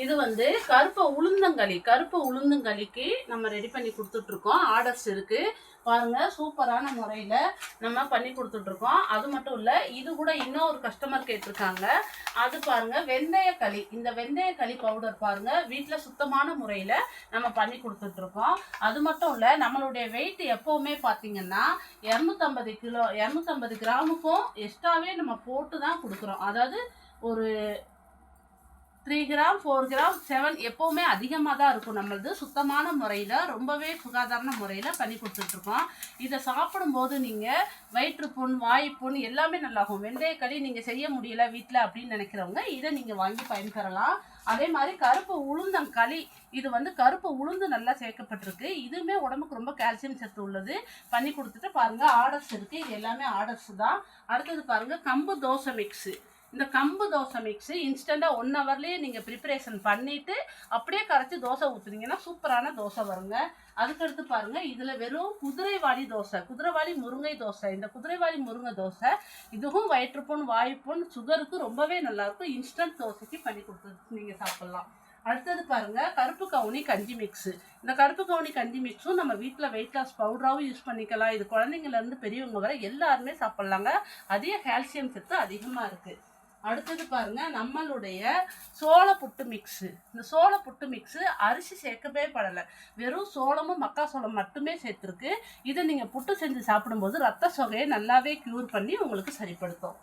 இது வந்து கருப்பு உளுந்தங்களிக்கு நம்ம ரெடி பண்ணி கொடுத்துட்ருக்கோம். ஆர்டர்ஸ் இருக்குது பாருங்கள். சூப்பரான முறையில் நம்ம பண்ணி கொடுத்துட்ருக்கோம். அது மட்டும் இல்லை, இது கூட இன்னொரு கஸ்டமர் கேட்டிருக்காங்க. அது பாருங்கள், வெந்தயக்களி. இந்த வெந்தயக்களி பவுடர் பாருங்கள், வீட்டில் சுத்தமான முறையில் நம்ம பண்ணி கொடுத்துட்ருக்கோம். அது மட்டும் இல்லை, நம்மளுடைய வெயிட் எப்போவுமே பார்த்தீங்கன்னா 250 கிராமுக்கும் எக்ஸ்ட்ராவே நம்ம போட்டு தான் கொடுக்குறோம். அதாவது ஒரு 3 கிராம் 4 கிராம் 7 எப்போவுமே அதிகமாக தான் இருக்கும். நம்மளது சுத்தமான முறையில் ரொம்பவே சுகாதார முறையில் பண்ணி கொடுத்துட்ருக்கோம். இதை சாப்பிடும்போது நீங்கள் வயிற்றுப்புண், வாய்ப்புண் எல்லாமே நல்லாகும். வெந்தயக்களி நீங்கள் செய்ய முடியல வீட்டில் அப்படின்னு நினைக்கிறவங்க இதை நீங்கள் வாங்கி பயன்பெறலாம். அதே மாதிரி கருப்பு உளுந்தங்களி, இது வந்து கருப்பு உளுந்து நல்லா சேர்க்கப்பட்டிருக்கு. இதுவுமே உடம்புக்கு ரொம்ப கால்சியம் சத்து உள்ளது. பண்ணி கொடுத்துட்டு பாருங்கள், ஆர்டர்ஸ் இருக்குது. இது எல்லாமே ஆர்டர்ஸ் தான். அடுத்தது பாருங்கள், கம்பு தோசை மிக்ஸு. இந்த கம்பு தோசை மிக்ஸு இன்ஸ்டண்ட்டாக 1 ஹவர்லேயே நீங்கள் ப்ரிப்பரேஷன் பண்ணிவிட்டு அப்படியே கரைச்சி தோசை ஊற்றுனீங்கன்னா சூப்பரான தோசை வருங்க. அதுக்கடுத்து பாருங்கள், இதில் வெறும் குதிரைவாளி தோசை, குதிரைவாளி முருங்கை தோசை. இந்த குதிரைவாளி முருங்கை தோசை இதுவும் வயிற்றுப்புண், வாய்ப்புண், சுகருக்கு ரொம்பவே நல்லாயிருக்கும். இன்ஸ்டன்ட் தோசைக்கு பண்ணி கொடுத்து நீங்கள் சாப்பிட்லாம். அடுத்தது பாருங்கள், கருப்பு கவுனி கஞ்சி மிக்ஸு. இந்த கருப்பு கவுனி கஞ்சி மிக்ஸும் நம்ம வீட்டில் வெயிட் லாஸ் பவுடராகவும் யூஸ் பண்ணிக்கலாம். இது குழந்தைங்கள்லேருந்து பெரியவங்க வரை எல்லாருமே சாப்பிட்லாங்க. அதிக கால்சியம் சத்து அதிகமாக இருக்குது. அடுத்தது பாருங்கள், நம்மளுடைய சோள புட்டு மிக்ஸு. இந்த சோள புட்டு மிக்ஸு அரிசி சேர்க்கவே படலை, வெறும் சோளமும் மக்காசோளம் மட்டுமே சேர்த்துருக்கு. இதை நீங்கள் புட்டு செஞ்சு சாப்பிடும்போது ரத்த சோகையை நல்லாவே க்யூர் பண்ணி உங்களுக்கு சரிப்படுத்தும்.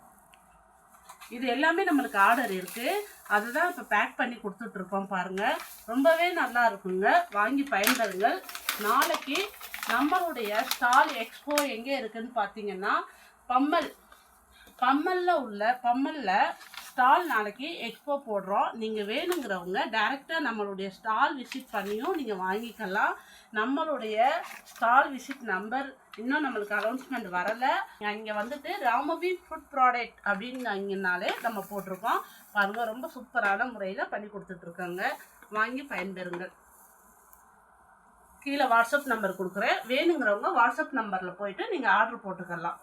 இது எல்லாமே நம்மளுக்கு ஆர்டர் இருக்குது. அதுதான் இப்போ பேக் பண்ணி கொடுத்துட்ருக்கோம் பாருங்கள். ரொம்பவே நல்லா இருக்குங்க, வாங்கி பயன்பெறுங்கள். நாளைக்கு நம்மளுடைய ஸ்டால் எக்ஸ்போ எங்கே இருக்குதுன்னு பார்த்தீங்கன்னா பம்மலில் ஸ்டால் நாளைக்கு எக்ஸ்போ போடுறோம். நீங்கள் வேணுங்கிறவங்க டைரெக்டாக நம்மளுடைய ஸ்டால் விசிட் பண்ணியும் நீங்கள் வாங்கிக்கலாம். நம்மளுடைய ஸ்டால் விசிட் நம்பர் இன்னும் நம்மளுக்கு அனௌன்ஸ்மெண்ட் வரலை. இங்கே வந்துட்டு ராமவி ஃபுட் ப்ராடக்ட் அப்படின்னாலே நம்ம போட்டிருக்கோம் பாருங்கள். ரொம்ப சூப்பரான முறையில் பண்ணி கொடுத்துட்ருக்கோங்க, வாங்கி பயன்பெறுங்கள். கீழே வாட்ஸ்அப் நம்பர் கொடுக்குறேன், வேணுங்கிறவங்க வாட்ஸ்அப் நம்பரில் போயிட்டு நீங்கள் ஆர்டர் போட்டுக்கலாம்.